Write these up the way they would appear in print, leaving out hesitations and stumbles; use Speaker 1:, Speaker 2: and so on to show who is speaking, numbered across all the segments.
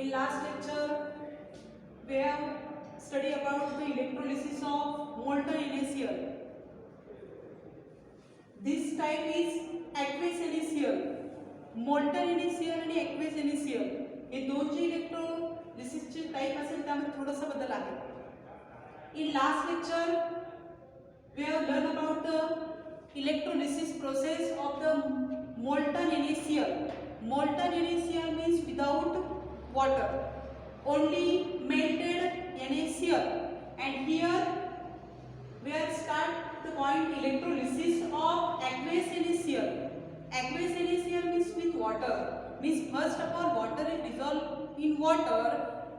Speaker 1: In last lecture, we have studied about the electrolysis of molten NaCl. This type is aqueous NaCl. Molten NaCl आणि aqueous NaCl हे दोन जे इलेक्ट्रोलिसिसचे type असेल त्यामध्ये थोडासा बदल आहे. In last lecture, we have learned about the electrolysis process of the molten NaCl. Molten NaCl means without water, only melted NaCl. And here we are start the point electrolysis of aqueous NaCl. Aqueous NaCl means with water. Means first of all water is dissolved in water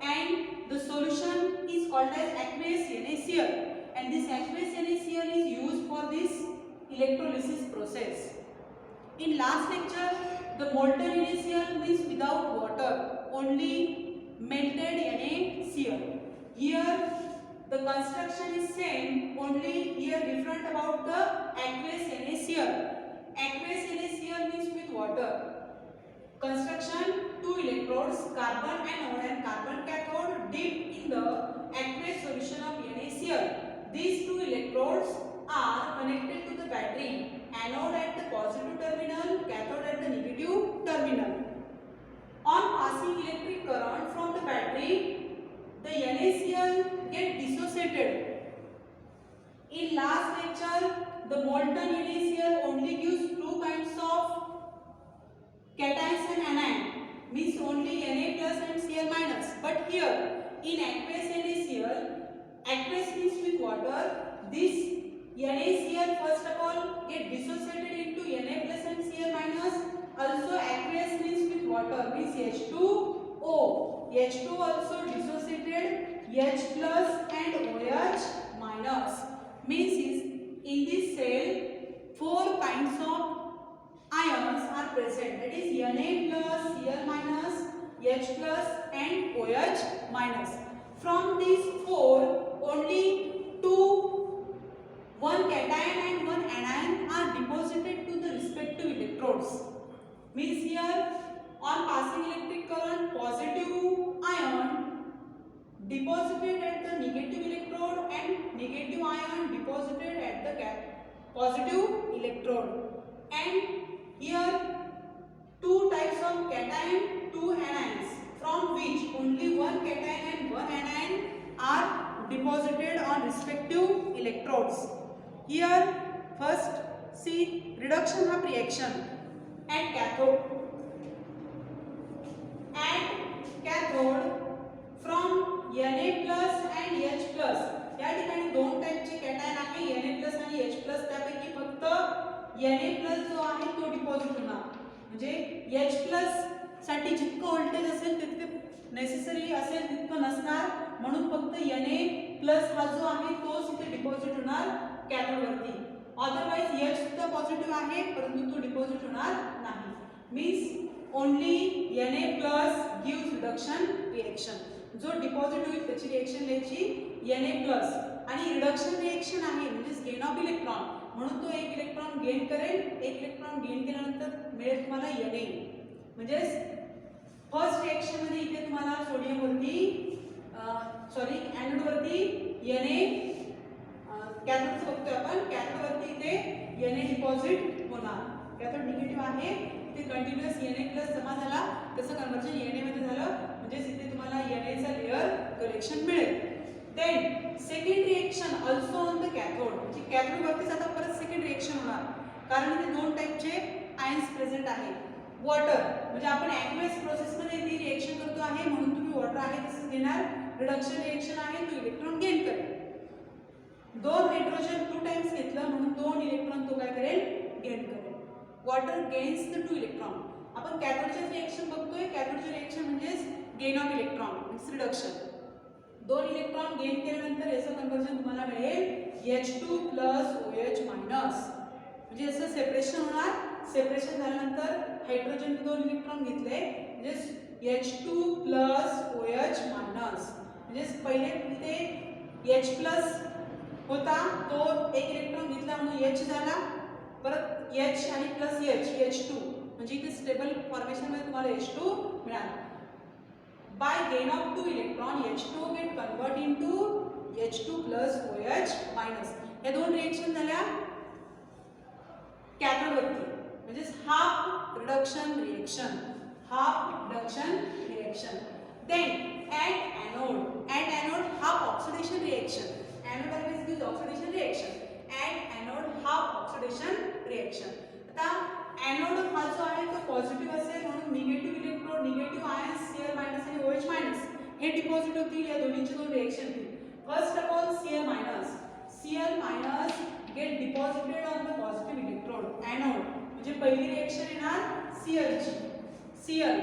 Speaker 1: and the solution is called as aqueous NaCl. And this aqueous NaCl is used for this electrolysis process. In last lecture, the molten NaCl means without water, only melted NaCl. Here the construction is same, only here different about the aqueous NaCl. Aqueous NaCl means with water. Construction: two electrodes, carbon and iron. Carbon cathode dipped in the aqueous solution of NaCl. These two electrodes are connected to the battery. Anode at the positive terminal, cathode at the negative terminal. On passing electric current from the battery, the NaCl get dissociated. In last lecture, the molten NaCl only gives two kinds of cations and anion, means only Na plus and Cl minus. But here in aqueous NaCl, aqueous means with water, this NaCl first of all get dissociated into Na plus and Cl minus. Also aqueous means with water, means H2O. H2 also dissociated H plus and OH minus. Means in this cell four kinds of ions are present. That is Na plus, Cl minus, H plus and OH minus. From these four, only two, one cation and one anion are deposited to the respective electrodes. Means here on passing electric current, positive ion deposited at the negative electrode and negative ion deposited at the positive electrode. And here two types of cation, two anions, from which only one cation and one anion are deposited on respective electrodes. Here first see reduction of reaction at cathode. At cathode from Na plus and H plus या ठिकाणी दोन टाइपचे cation आहे Na plus आणि H plus. त्यापैकी फक्त Na plus जो आहे तो डिपॉझिट होणार. म्हणजे H plus साठी जितकं व्होल्टेज असेल तितके नेसेसरी असेल तितकं नसणार, म्हणून फक्त Na plus हा जो आहे तोच इथे डिपॉझिट होणार कॅथोड वरती. अदरवाइज H सुद्धा पॉझिटिव्ह आहे परंतु तो डिपॉझिट होणार नाही. Means only Na plus gives reduction reaction. जो डिपॉझिट होईल त्याची रिएक्शन लिहायची Na plus. आणि रिडक्शन रिएक्शन आहे म्हणजे गेन ऑफ इलेक्ट्रॉन, म्हणून तो एक इलेक्ट्रॉन गेन करेल. एक इलेक्ट्रॉन गेन केल्यानंतर मिळेल तुम्हाला Na. म्हणजे फर्स्ट रिएक्शन मध्ये इथे तुम्हाला सोडियम वरती एनोड वरती Na कॅथोड बघतोय आपण, कॅथोड वरती इथे Na डिपॉझिट होणार. कॅथोड निगेटिव्ह आहे ते कंटिन्युअस Na प्लस जमा झाला त्याचं कन्वर्जन Na मध्ये झालं, म्हणजे इथे तुम्हाला Na चा लेयर कलेक्शन मिळेल. Then second reaction also on the cathode, म्हणजे कॅथोड वरतीच आता परत सेकंड रिएक्शन होणार कारण इथे दोन टाइपचे आयन्स प्रेझेंट आहे. वॉटर म्हणजे आपण ॲक्वेस प्रोसेस मध्ये ती रिएक्शन करतो आहे म्हणून तुम्ही वॉटर आहे तसंच घेणार. रिडक्शन रिएक्शन आहे तो इलेक्ट्रॉन गेन करेल. दोन हायड्रोजन टू टाइम्स घेतलं म्हणून दोन इलेक्ट्रॉन तो काय करेल गेन करेल. Water gains the two electron. आपण कॅथोडचे रिएक्शन बघतोय. कॅथोडचे रिएक्शन म्हणजे gain of electron means reduction. दोन इलेक्ट्रॉन गेन केल्यानंतर याचं कन्वर्जन तुम्हाला मिळेल H2 प्लस OH मायनस. म्हणजे याचं सेपरेशन होणार. सेपरेशन झाल्यानंतर हायड्रोजन दोन इलेक्ट्रॉन घेतले म्हणजे H2 प्लस OH मायनस. म्हणजे पहिले इथे H प्लस होता तो एक इलेक्ट्रॉन घेतला म्हणून H झाला, परत H आणि प्लस H H2 म्हणजे इथे स्टेबल फॉर्मेशन मध्ये तुम्हाला H2 मिळाला. by gain of 2 electron H2O get convert into H2 plus OH minus. या दोन रिएक्शन झाल्या कॅथोड वरती, म्हणजे half reduction reaction, half reduction reaction. Then at anode half oxidation reaction. Anode always gives oxidation reaction. At anode half oxidation reaction. आता anode हा जो आहे तो पॉझिटिव्ह असेल म्हणून negative electrode, negative ions Cl minus आणि OH मायनस हे deposit होतील या दोन्हीचे दोन रिएक्शन होतील. First of all Cl minus get deposited on the positive electrode anode, म्हणजे पहिली रिएक्शन येणार Cl ची. Cl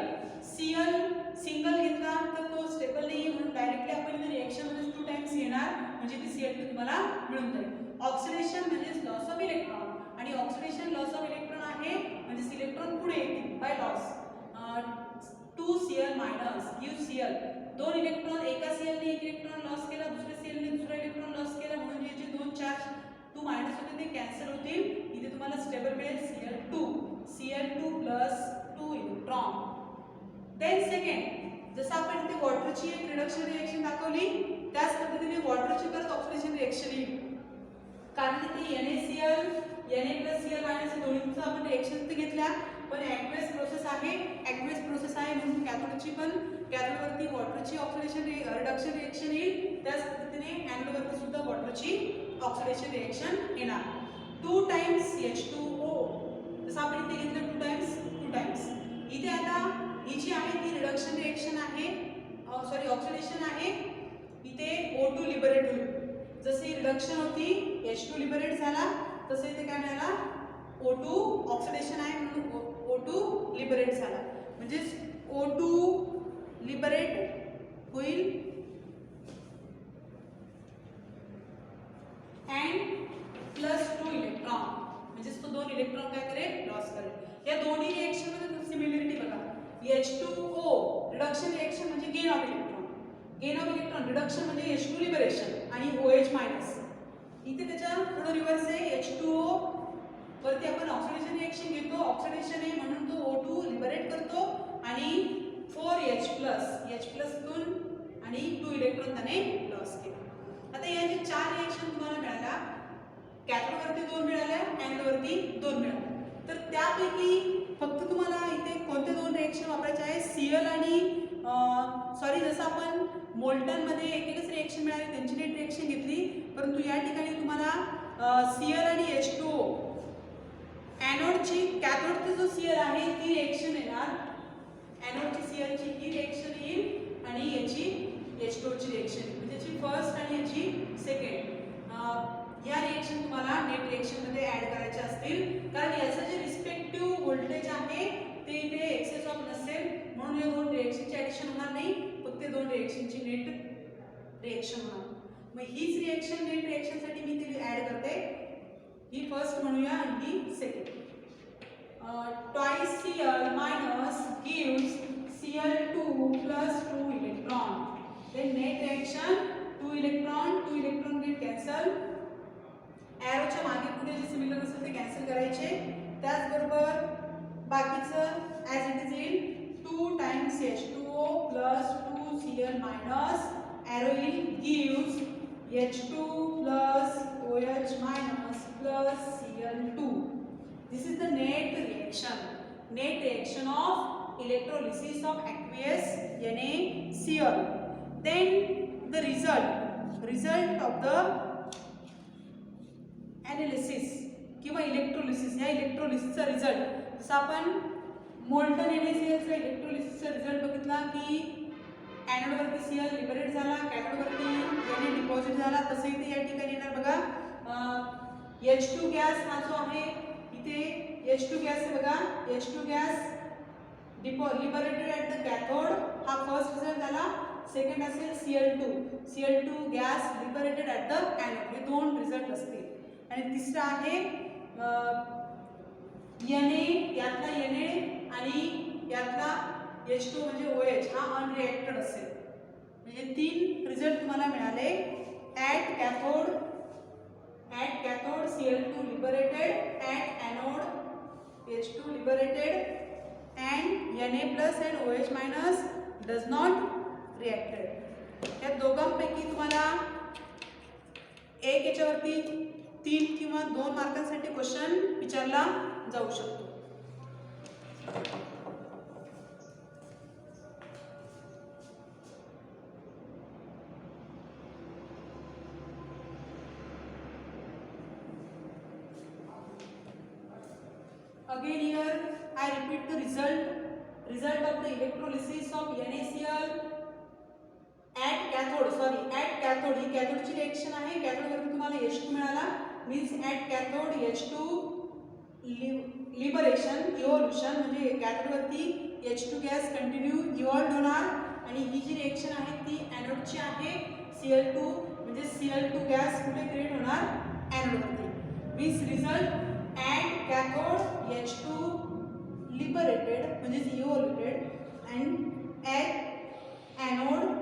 Speaker 1: सिंगल घेतला तर तो स्टेबल नाही म्हणून डायरेक्टली आपण इथे रिएक्शन मध्ये 2 टाइम्स येणार, म्हणजे ती Cl2 तुम्हाला मिळून जाईल. ऑक्सिडेशन म्हणजे लॉस ऑफ इलेक्ट्रॉन, आणि ऑक्सिडेशन लॉस ऑफ इलेक्ट्रॉन आहे म्हणजे इलेक्ट्रॉन पुढे येतील by loss. 2Cl minus give Cl, दोन इलेक्ट्रॉन एका Cl ने एक इलेक्ट्रॉन लॉस केला, दुसऱ्या Cl ने दुसरा इलेक्ट्रॉन लॉस केला, म्हणून हे जे दोन चार्ज 2 मायनस होते ते कॅन्सल होतील. इथे तुम्हाला स्टेबल मिळेल Cl2 plus 2 electron. Then second, जसं आपण इथे वॉटरची एक रिडक्शन रिएक्शन दाखवली त्याच पद्धतीने वॉटरची परत ऑक्सिडेशन रिएक्शन येईल, कारण इथे Na+Cl मायनस दोन्हीचं आपण रिएक्शन ते घेतल्या, पण ॲक्वेस प्रोसेस आहे म्हणून कॅथोडची पण कॅथोडवरती वॉटरची ऑक्सिडेशन रिडक्शन रिएक्शन येईल, त्याच पद्धतीने एनोडवरती सुद्धा वॉटरची ऑक्सिडेशन रिएक्शन येणार. 2 टाइम्स H2O, जसं आपण इथे घेतलं 2 टाइम्स. इथे आता ही जी आहे ती रिडक्शन रिएक्शन आहे, सॉरी ऑक्सिडेशन आहे. इथे O2 लिबरेट होईल, जसे रिडक्शन होती H2 लिबरेट झाला तसे इथे काय मिळाला O2 ऑक्सिडेशन आहे म्हणून O2 लिबरेट झाला, म्हणजे O2 लिबरेट होईल अँड प्लस 2 इलेक्ट्रॉन, म्हणजे तो 2 इलेक्ट्रॉन काय करेल लॉस करेल. या दोन्ही रिएक्शन मध्ये सिमिलरिटी बघा. H2O रिडक्शन रिएक्शन म्हणजे गेन ऑफ इलेक्ट्रॉन, रिडक्शन म्हणजे H2 लिबरेशन आणि OH मायनस. इथे त्याच्या थोडं रिव्हर्स आहे, H2O वरती आपण ऑक्सिडेशन रिएक्शन घेतो, ऑक्सिडेशन आहे म्हणून तो O2 लिबरेट करतो आणि 4H+ तून आणि 2 इलेक्ट्रॉन त्याने लॉस केले. आता या जे 4 रिएक्शन तुम्हाला मिळाल्या, कॅथोड वरती 2 मिळाल्या, एनोड वरती 2 मिळाल्या, तर त्यापैकी फक्त तुम्हाला इथे कोणते 2 रिएक्शन वापरायचे आहे, Cl आणि सॉरी जसं आपण मोल्टन मध्ये एकच रिएक्शन मिळाली त्यांची नेट रिएक्शन घेतली, परंतु या ठिकाणी तुम्हाला Cl आणि H2O एनोडची कॅथोडची जो Cl आहे ती रिएक्शन येणार, एनोडची Cl ची ही रिएक्शन येईल आणि याची H2O ची रिएक्शन येईल, म्हणजे याची फर्स्ट आणि याची सेकंड. या रिएक्शन तुम्हाला नेट रिएक्शन मध्ये ऍड करायचे असतील, कारण याचं जे रिस्पेक्टिव्ह व्होल्टेज आहे ते इथे एक्सेस ऑफ नसेल म्हणून या 2 रिएक्शनचे ऍडिशन होणार नाही, फक्त 2 रिएक्शनची नेट रिएक्शन होणार. मग हीच रिएक्शन नेट रिएक्शन साठी मी ती ऍड करते, ही फर्स्ट म्हणूया आणि ही second. Twice Cl minus gives Cl2 plus 2 electron. Then net reaction 2 electron get cancel, एरोच्या मागे पुढे जे सिमिलर असेल ते कॅन्सल करायचे, त्याचबरोबर बाकीचं ॲज इट इज येईल 2 times H2O plus 2Cl minus arrow येईल gives H2 plus OH minus plus Cl2. This is the net reaction of electrolysis of aqueous NaCl. Then the result of the analysis किंवा electrolysis, या इलेक्ट्रोलिसिसचा result, जसं आपण molten NaClचा इलेक्ट्रोलिसिसचा result बघितला की एनोडवरती Cl liberate झाला, कॅथोडवरती Na deposit झाला, तसं इथे या ठिकाणी येणार बघा. H2 गॅस हा जो आहे इथे H2 गॅस आहे बघा, H2 gas liberated at the cathode, हा फर्स्ट रिझल्ट झाला. सेकंड असेल Cl2 gas liberated at the anode, हे 2 रिझल्ट असतील. आणि तिसरा आहे Na, यातला Na आणि यातला H2 म्हणजे OH हा अनरिएक्टेड असेल, म्हणजे 3 रिझल्ट तुम्हाला मिळाले. At cathode Cl2 liberated, at anode H2 liberated, and Na plus and OH minus does not reacted. या दोघांपैकी तुम्हाला एक याच्यावरती 3 किंवा 2 मार्कांसाठी क्वेश्चन विचारला जाऊ शकतो. Again here I repeat the result of the electrolysis of NaCl at cathode. ही कॅथोडची रिएक्शन आहे. कॅथोड वरती तुम्हाला H2 मिळाला, means at cathode H2 liberation evolution, म्हणजे कॅथोड वरती H2 गॅस कंटिन्यू इव्हॉल्व होणार आणि ही जी रिएक्शन आहे ती ॲनोडची आहे. Cl2 म्हणजे Cl2 गॅस कुठे क्रिएट होणार, ॲनोड वरती. Means result at cathode H2 liberated म्हणजे इव्होल्युटेड अँड ॲट ॲनोड,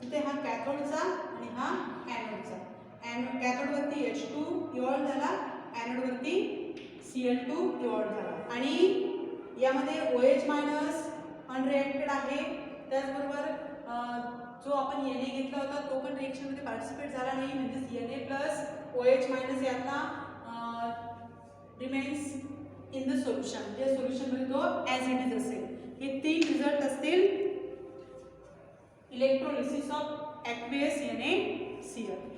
Speaker 1: इथे हा कॅथोडचा आणि हा ॲनोडचा. कॅथोडवरती H2 इव्हॉल्व झाला, ॲनोडवरती Cl2 इव्हॉल्व झाला आणि यामध्ये OH मायनस अनरिॲक्टेड आहे. त्याचबरोबर जो आपण Na घेतला होता तो पण रिएक्शनमध्ये पार्टिसिपेट झाला नाही, म्हणजे Na प्लस OH मायनस यातला रिमेन्स इन द सोल्युशन, म्हणजे सोल्युशनमध्ये तो ॲज इट इज असेल. हे 3 रिझल्ट असतील इलेक्ट्रोलिसिस ऑफ ॲक्वेस NaCl.